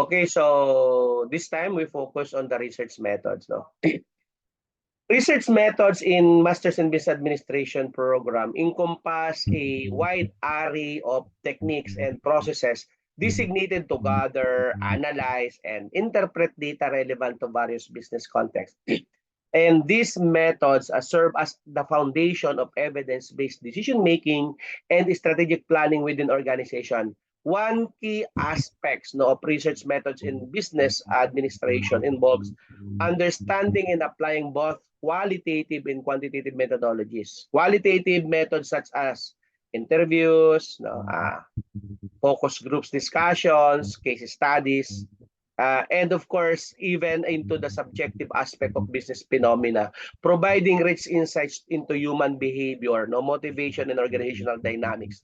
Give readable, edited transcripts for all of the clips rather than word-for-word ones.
Okay, so this time we focus on the research methods, no? Research methods in Masters in Business Administration program encompass a wide array of techniques and processes designated to gather, analyze, and interpret data relevant to various business contexts. And these methods serve as the foundation of evidence-based decision-making and strategic planning within organization. One key aspects, no, of research methods in business administration involves understanding and applying both qualitative and quantitative methodologies. Qualitative methods such as interviews, no, focus groups discussions, case studies, and of course, even into the subjective aspect of business phenomena, providing rich insights into human behavior, no, motivation, and organizational dynamics.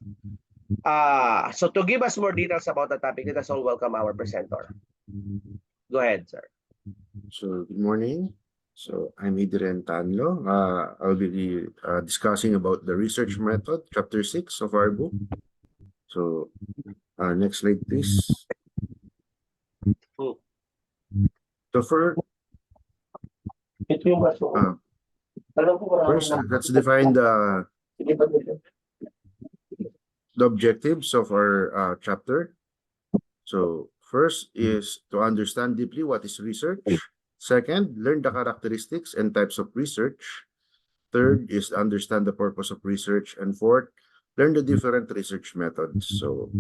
So to give us more details about the topic, let us all welcome our presenter. Go ahead, sir. So, good morning. So, I'm Adrian Tanlo. I'll be discussing about the research method, chapter 6 of our book. So, next slide, please. So, first, let's define the objectives of our chapter. So, first is to understand deeply what is research. Second, learn the characteristics and types of research. Third is understand the purpose of research. And fourth, learn the different research methods. So,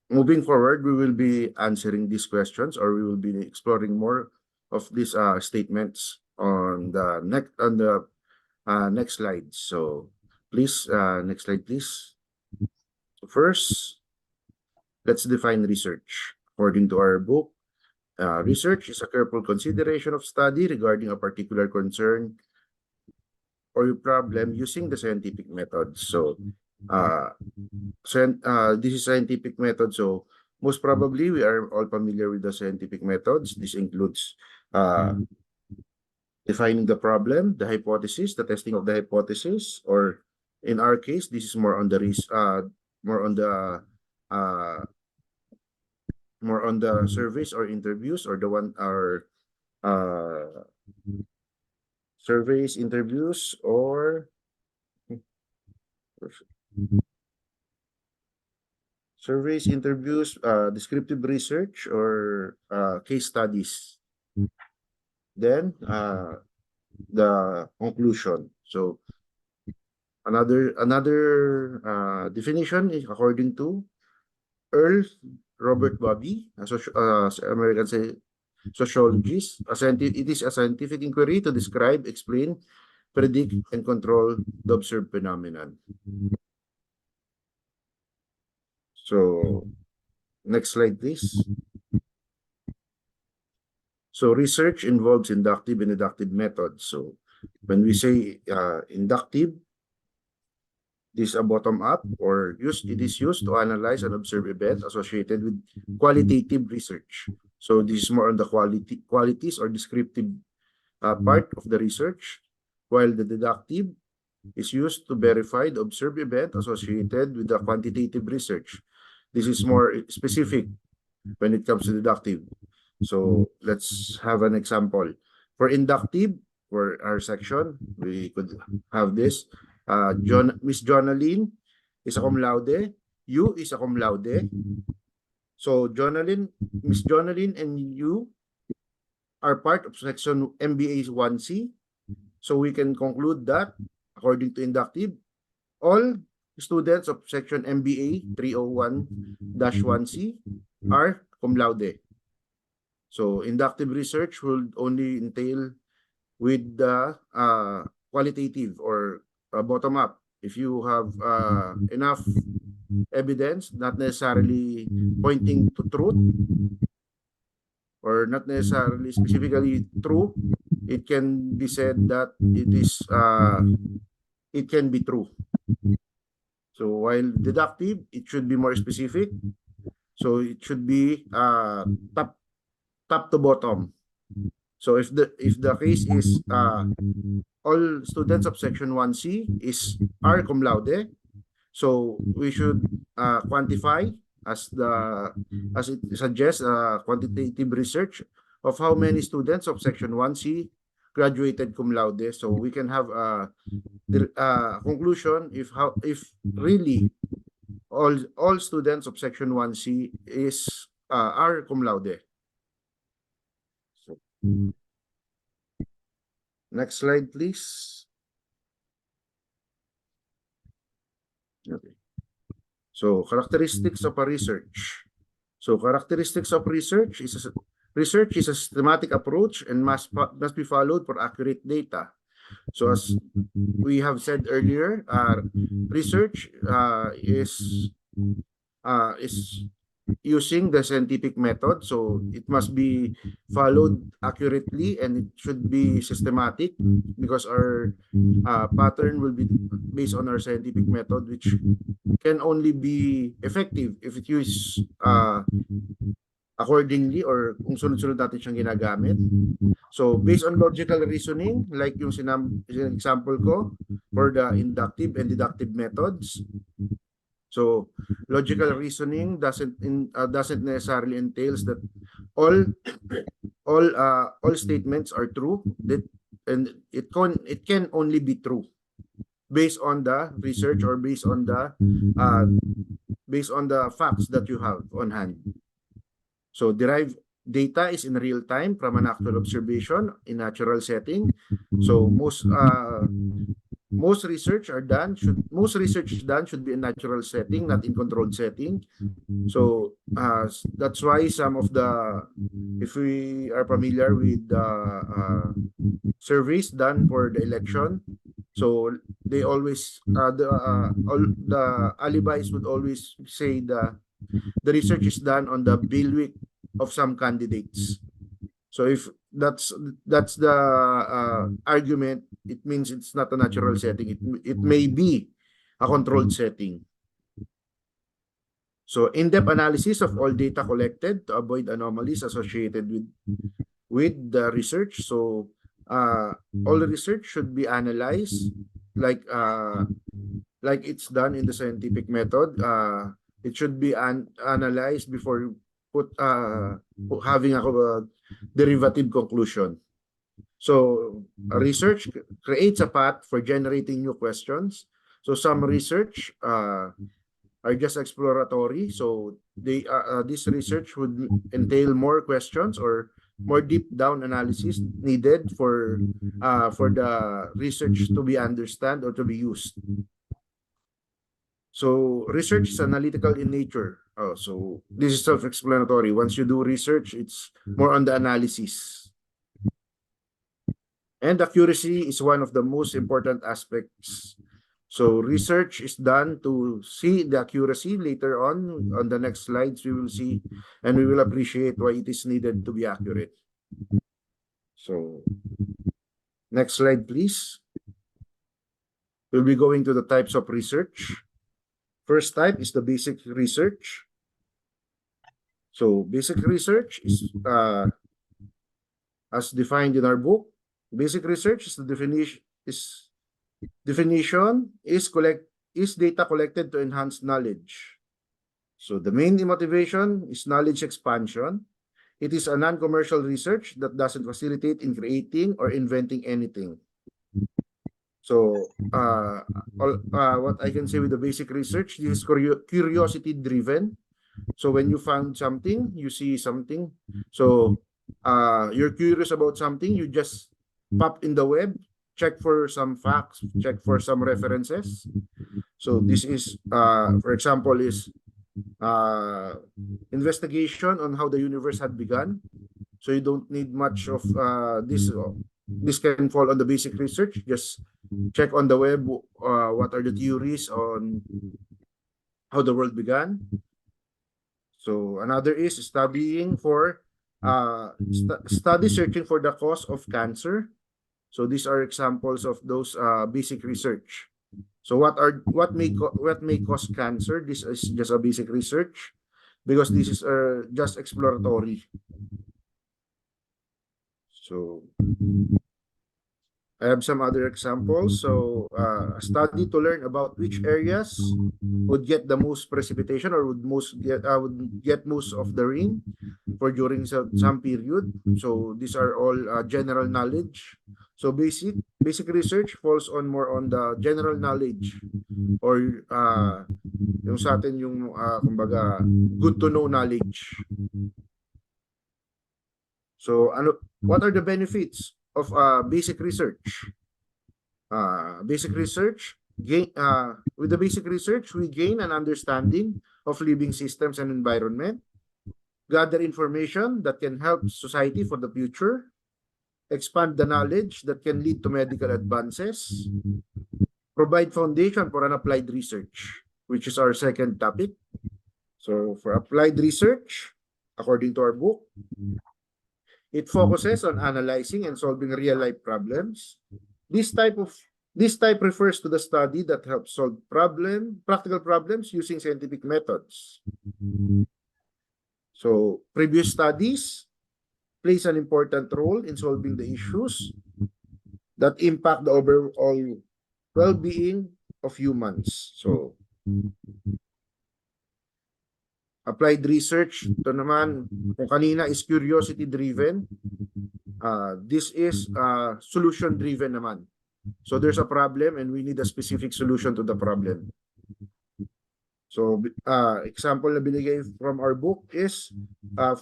moving forward, we will be answering these questions, or we will be exploring more of these statements on the next slide. So, please, next slide, please. First, let's define research. According to our book, research is a careful consideration of study regarding a particular concern or problem using the scientific method. So, this is scientific method. So, most probably, we are all familiar with the scientific methods. This includes defining the problem, the hypothesis, the testing of the hypothesis, or in our case, this is more on the surveys or interviews, or surveys, interviews, or descriptive research, or case studies. Then the conclusion. So another definition is according to Earl Robert Bobby, American sociologist. It is a scientific inquiry to describe, explain, predict, and control the observed phenomenon. So, next slide, please. So, research involves inductive and deductive methods. So, when we say inductive, this is a bottom-up, or it is used to analyze and observe events associated with qualitative research. So this is more on the qualities or descriptive part of the research, while the deductive is used to verify the observed event associated with the quantitative research. This is more specific when it comes to deductive. So let's have an example. For inductive, for our section, we could have this. Miss Jonaline is a cum laude. You is a cum laude. So Miss Jonaline and you are part of section MBA 1C. So we can conclude that, according to inductive, all students of section MBA 301-1C are cum laude. So inductive research will only entail with the qualitative or bottom-up. If you have enough evidence, not necessarily pointing to truth, or not necessarily specifically true, it can be said that it can be true. So while deductive, it should be more specific. So it should be top to bottom. So if the case is all students of section 1C are cum laude, so we should quantify as it suggests, quantitative research of how many students of Section 1C graduated cum laude. So we can have a conclusion if really all students of Section 1C are cum laude. So, next slide, please. Okay. So characteristics of a research. So characteristics of research is a systematic approach and must be followed for accurate data. So as we have said earlier, research is using the scientific method, so it must be followed accurately and it should be systematic because our pattern will be based on our scientific method, which can only be effective if it used accordingly or kung sunod-sunod natin siyang ginagamit. So based on logical reasoning, like yung example ko for the inductive and deductive methods. So logical reasoning doesn't necessarily entails that all statements are true, and it can only be true based on the research or based on the facts that you have on hand. So derived data is in real time from an actual observation in natural setting. So most research done should be in natural setting, not in controlled setting. So that's why if we are familiar with the surveys done for the election, so they always all the alibis would always say the research is done on the bailiwick of some candidates. So if that's the argument, it means it's not a natural setting. It may be a controlled setting. So in-depth analysis of all data collected to avoid anomalies associated with the research. So all the research should be analyzed like it's done in the scientific method. It should be analyzed before having a derivative conclusion. So research creates a path for generating new questions. So some research are just exploratory. So this research would entail more questions or more deep down analysis needed for the research to be understood or to be used. So research is analytical in nature. So this is self-explanatory. Once you do research, it's more on the analysis. And accuracy is one of the most important aspects. So research is done to see the accuracy. Later on the next slides, we will see and we will appreciate why it is needed to be accurate. So next slide, please. We'll be going to the types of research. First type is the basic research. So basic research is as defined in our book. Basic research is the definition is data collected to enhance knowledge. So the main motivation is knowledge expansion. It is a non-commercial research that doesn't facilitate in creating or inventing anything. So what I can say with the basic research, this is curiosity driven. So when you found something, you see something, so you're curious about something, you just pop in the web, check for some facts, check for some references. So this is for example is investigation on how the universe had begun. So you don't need much of this can fall on the basic research. Just check on the web what are the theories on how the world began. So another is studying for study searching for the cause of cancer. So these are examples of those basic research. So what may cause cancer? This is just a basic research because this is just exploratory. So I have some other examples. So, a study to learn about which areas would get the most precipitation or would get most of the rain for during some period. So these are all general knowledge. So basic research falls on more on the general knowledge or yung sa atin yung kumbaga good to know knowledge. So what are the benefits of basic research? Basic research with the basic research we gain an understanding of living systems and environment, gather information that can help society for the future, expand the knowledge that can lead to medical advances, provide foundation for an applied research, which is our second topic. So for applied research, according to our book, it focuses on analyzing and solving real-life problems. This type refers to the study that helps solve practical problems using scientific methods. So previous studies plays an important role in solving the issues that impact the overall well-being of humans. So applied research, ito naman, kung kanina is curiosity-driven, this is solution-driven naman. So there's a problem and we need a specific solution to the problem. So example na binigay from our book is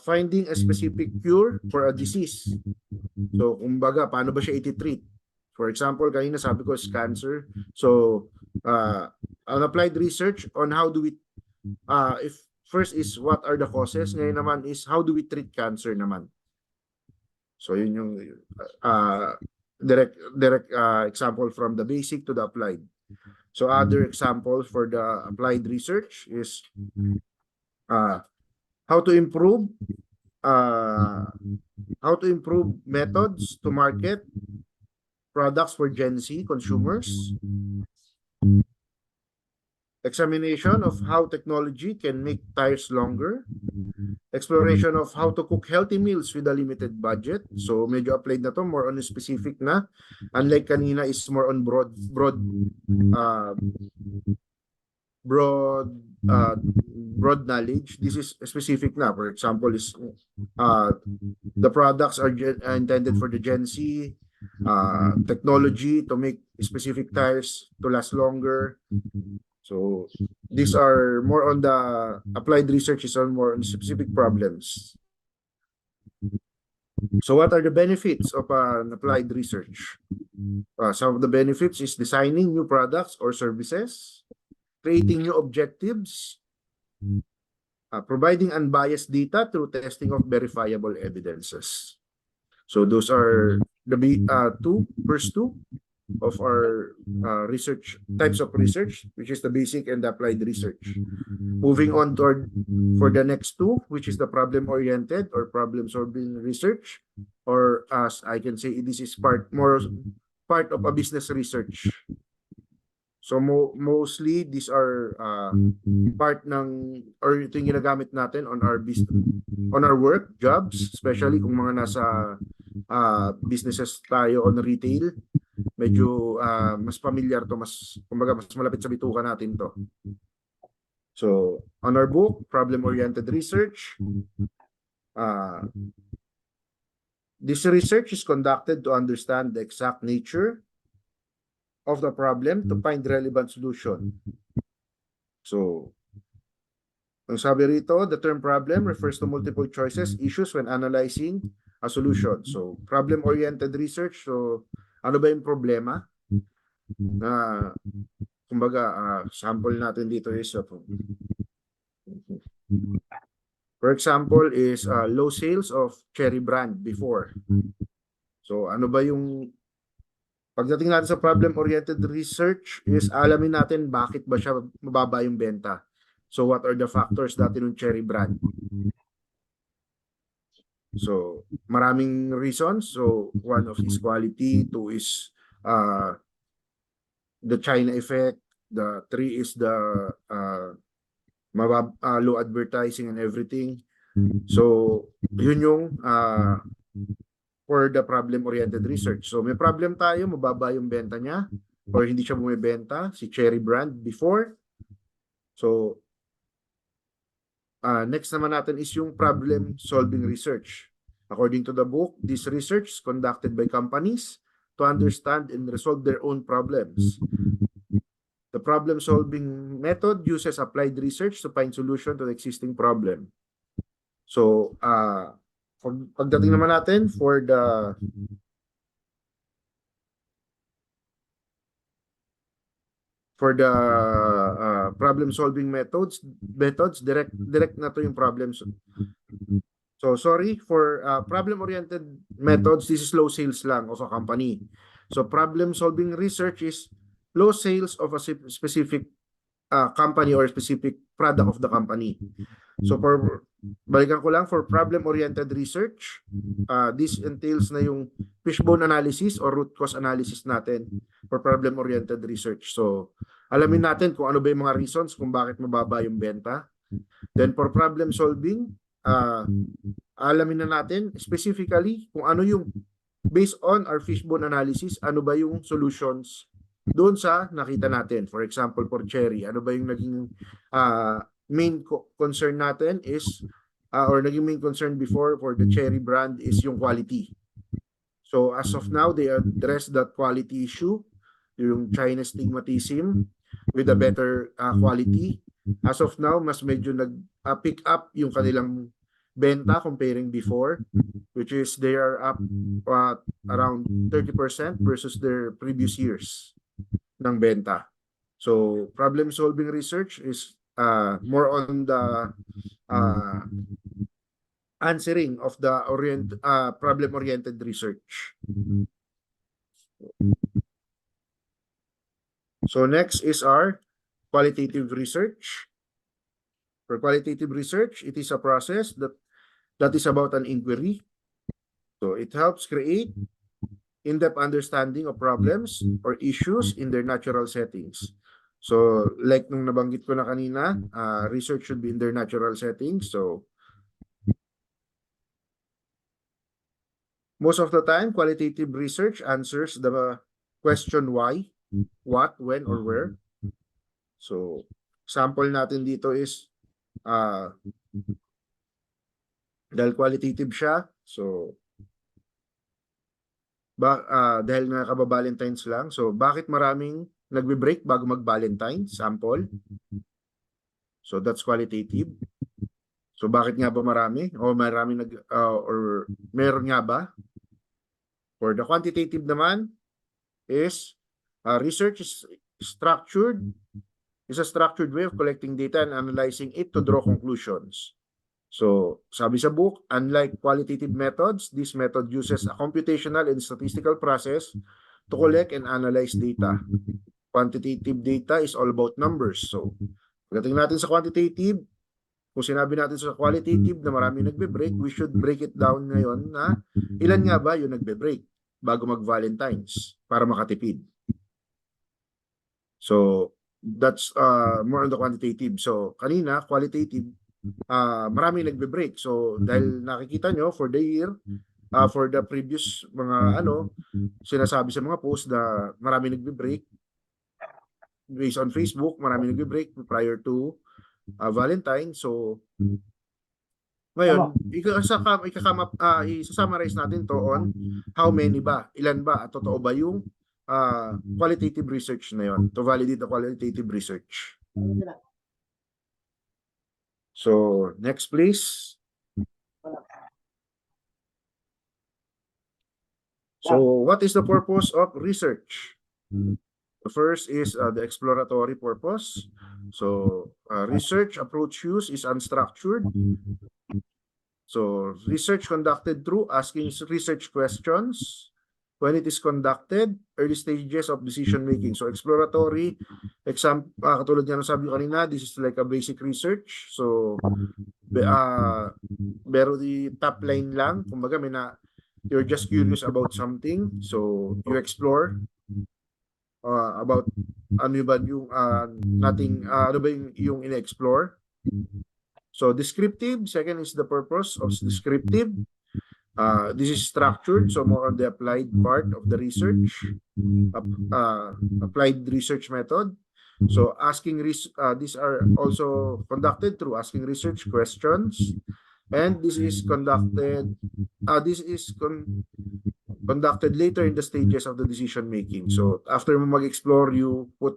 finding a specific cure for a disease. So kumbaga, paano ba siya iti-treat? For example, kanina sabi ko is cancer. So an applied research on how do we, if first is what are the causes, ngayon naman is how do we treat cancer naman. So yun yung direct example from the basic to the applied. So other examples for the applied research is how to improve methods to market products for Gen Z consumers. Examination of how technology can make tires longer. Exploration of how to cook healthy meals with a limited budget. So medyo applied na to, more on specific na. Unlike kanina is more on broad knowledge. This is specific na. For example, is the products are intended for the Gen Z. Technology to make specific tires to last longer. So these are more on the applied research is on more on specific problems. So what are the benefits of an applied research? Some of the benefits is designing new products or services, creating new objectives, providing unbiased data through testing of verifiable evidences. So those are the first two of our research types of research, which is the basic and the applied research. Moving on toward for the next two, which is the problem-oriented or problem-solving research, or as I can say, this is part of a business research. So mostly these are part ng or ito yung ginagamit natin on our business, on our work, jobs, especially kung mga nasa businesses tayo on retail. Medyo mas familiar to, kumbaga mas malapit sa bituka natin to. So on our book, problem-oriented research, this research is conducted to understand the exact nature of the problem to find relevant solution. So, ang sabi rito, the term problem refers to multiple choices, issues when analyzing a solution. So, problem-oriented research, so ano ba yung problema? Kumbaga, sample natin dito is, for example, is low sales of Cherry brand before. So, ano ba yung pagdating natin sa problem-oriented research is alamin natin bakit ba siya mababa yung benta. So what are the factors natin ng Cherry brand? So maraming reasons. So one of is quality, two is the China effect, the three is the low advertising and everything. So yun yung for the problem-oriented research. So may problem tayo, mababa yung benta niya or hindi siya bumibenta, si Cherry Brand before. So next naman natin is yung problem-solving research. According to the book, this research is conducted by companies to understand and resolve their own problems. The problem-solving method uses applied research to find solution to the existing problem. So, pagdating naman natin for the problem-solving methods, direct na to yung problems. So, sorry, for problem-oriented methods, this is low sales lang of a company. So, problem-solving research is low sales of a specific company or specific product of the company. So, balikan ko lang, for problem-oriented research, this entails na yung fishbone analysis or root cause analysis natin for problem-oriented research. So, alamin natin kung ano ba yung mga reasons kung bakit mababa yung benta. Then, for problem-solving, alamin na natin specifically kung ano yung based on our fishbone analysis, ano ba yung solutions doon sa nakita natin. For example, for Cherry, ano ba yung naging main concern natin is or naging main concern before for the Cherry Brand is yung quality. So as of now, they address that quality issue, yung China stigmatism with a better quality. As of now, mas medyo nag-pick up yung kanilang benta comparing before, which is they are up around 30% versus their previous years ng benta. So problem-solving research is more on the answering of the problem-oriented research. So next is our qualitative research. For qualitative research, it is a process that is about an inquiry. So it helps create in-depth understanding of problems or issues in their natural settings. So like nung nabanggit ko na kanina, research should be in their natural settings. So most of the time, qualitative research answers the question why, what, when, or where. So sample natin dito is dahil qualitative siya, so dahil nga kaba-Valentine's lang, so bakit maraming nagbe-break bago mag-Valentine? Sample. So that's qualitative. So bakit nga ba marami? O marami or meron nga ba? For the quantitative naman is research is a structured way of collecting data and analyzing it to draw conclusions. So, sabi sa book, unlike qualitative methods, this method uses a computational and statistical process to collect and analyze data. Quantitative data is all about numbers. So, pagdating natin sa quantitative, kung sinabi natin sa qualitative na marami nagbe-break, we should break it down ngayon na ilan nga ba yung nagbe-break bago mag-Valentine's para makatipid. So, that's more on the quantitative. So, kanina, qualitative, marami nagbe-break. So, dahil nakikita nyo, for the year, for the previous mga sinasabi sa mga post na marami nagbe-break, based on Facebook, marami nagbe-break prior to Valentine. So, ngayon, isa-summarize natin to on how many ba, ilan ba, at totoo ba yung qualitative research na yon to validate the qualitative research. So, next please. So, what is the purpose of research? The first is the exploratory purpose. So, research approach use is unstructured. So, research conducted through asking research questions. When it is conducted, early stages of decision making. So, exploratory, katulad nga ng sabi ko kanina, this is like a basic research. So, pero the top line lang, kumbaga you're just curious about something. So, you explore about ano ba yung ano ba yung ina-explore. So, descriptive, second is the purpose of descriptive. This is structured, so more on the applied part of the research, applied research method. So these are also conducted through asking research questions, and this is conducted later in the stages of the decision making. So after mo mag-explore, you put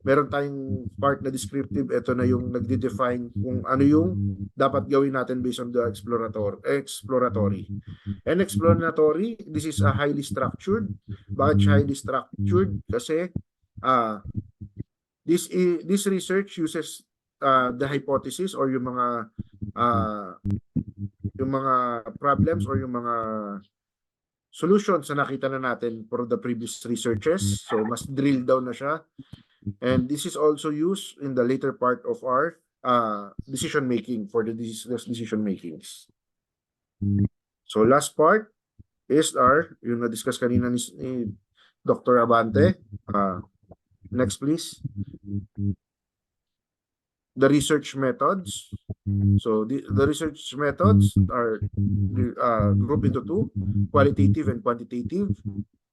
meron tayong part na descriptive. Ito na yung nagde-define kung ano yung dapat gawin natin based on the exploratory. And exploratory, this is a highly structured. Bakit siya highly structured? Kasi this research uses the hypothesis or yung mga problems or yung mga solutions na nakita na natin for the previous researches. So mas drill down na siya. And this is also used in the later part of our decision making for the decision makings. So last part is yung na-discuss kanina ni Dr. Abante. Next, please. The research methods. So the research methods are grouped into two, qualitative and quantitative.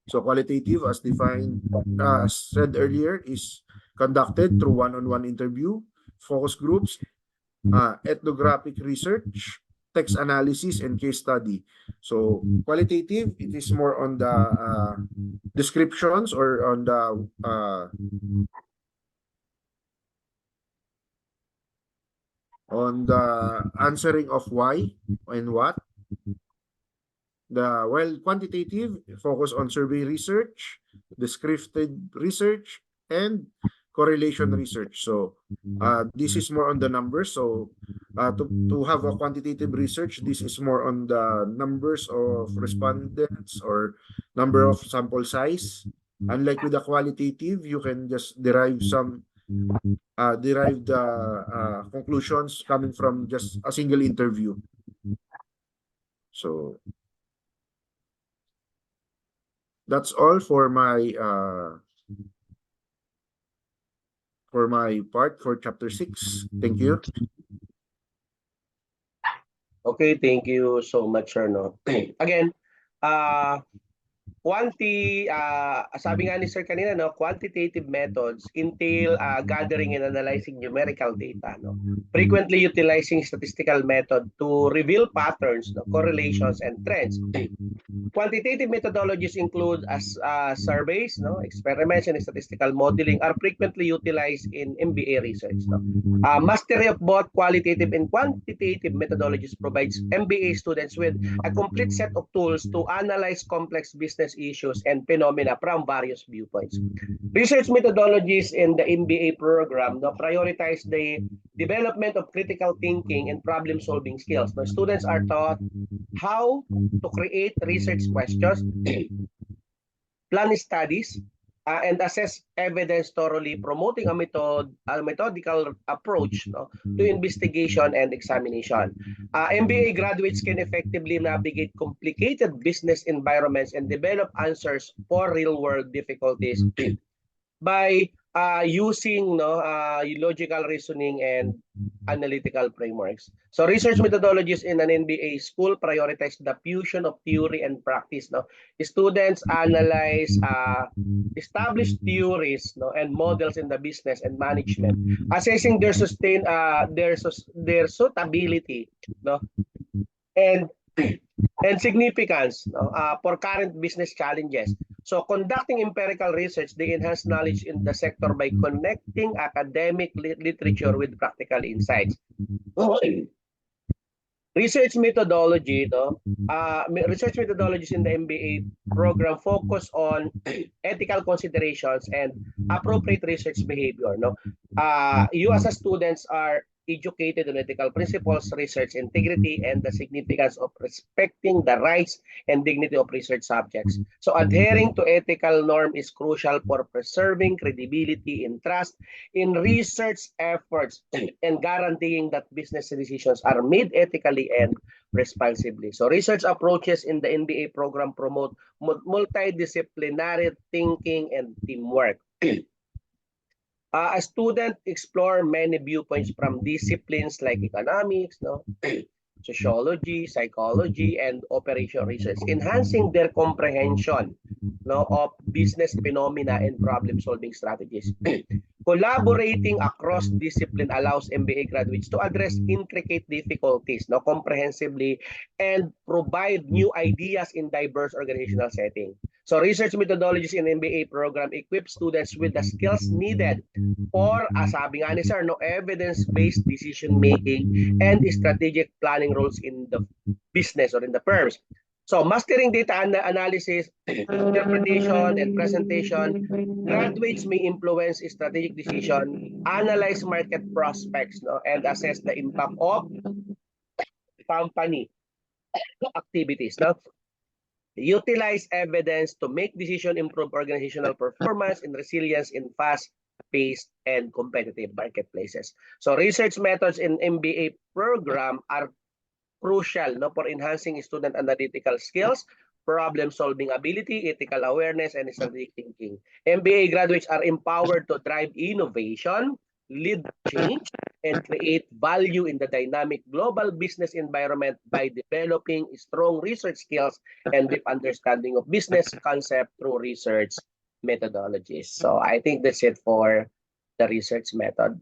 So qualitative, as defined, as said earlier, is conducted through one-on-one interview, focus groups, ethnographic research, text analysis, and case study. So qualitative, it is more on the descriptions or on the answering of why and what. While quantitative, focus on survey research, descriptive research, and correlation research. So this is more on the numbers. So to have a quantitative research, this is more on the numbers of respondents or number of sample size. Unlike with the qualitative, you can just derive the conclusions coming from just a single interview. So that's all for my part for chapter 6. Thank you. Okay, thank you so much, sir. No? Again, sabi nga ni sir kanina, no, quantitative methods entail gathering and analyzing numerical data, no, frequently utilizing statistical method to reveal patterns, no, correlations, and trends. Quantitative methodologies include surveys, no, experiments, and statistical modeling are frequently utilized in MBA research. No? Mastery of both qualitative and quantitative methodologies provides MBA students with a complete set of tools to analyze complex business issues and phenomena from various viewpoints. Research methodologies in the MBA program, no, prioritize the development of critical thinking and problem-solving skills. No, students are taught how to create research questions, plan studies, and assess evidence thoroughly, promoting a methodical approach, no, to investigation and examination. MBA graduates can effectively navigate complicated business environments and develop answers for real-world difficulties by using, no, logical reasoning and analytical frameworks. So research methodologies in an MBA school prioritize the fusion of theory and practice. No, students analyze established theories, no, and models in the business and management, assessing their suitability, no, and significance, no, for current business challenges. So conducting empirical research, they enhance knowledge in the sector by connecting academic literature with practical insights. Research methodology, no, research methodologies in the MBA program focus on ethical considerations and appropriate research behavior. No, you as a students are educated on ethical principles, research integrity, and the significance of respecting the rights and dignity of research subjects. So adhering to ethical norm is crucial for preserving credibility and trust in research efforts and guaranteeing that business decisions are made ethically and responsibly. So research approaches in the MBA program promote multidisciplinary thinking and teamwork. A student explore many viewpoints from disciplines like economics, no, sociology, psychology, and operation research, enhancing their comprehension of business phenomena and problem-solving strategies. Collaborating across discipline allows MBA graduates to address intricate difficulties comprehensively and provide new ideas in diverse organizational settings. So research methodologies in MBA program equip students with the skills needed for, sabi nga ni Sir, evidence-based decision making and strategic planning roles in the business or in the firms. So mastering data analysis, interpretation, and presentation, graduates may influence strategic decision, analyze market prospects, and assess the impact of company activities. Utilize evidence to make decision, improve organizational performance and resilience in fast-paced and competitive marketplaces. So research methods in MBA program are crucial for enhancing student analytical skills, problem-solving ability, ethical awareness, and strategic thinking. MBA graduates are empowered to drive innovation, lead change, and create value in the dynamic global business environment by developing strong research skills and deep understanding of business concept through research methodologies. So I think that's it for the research method.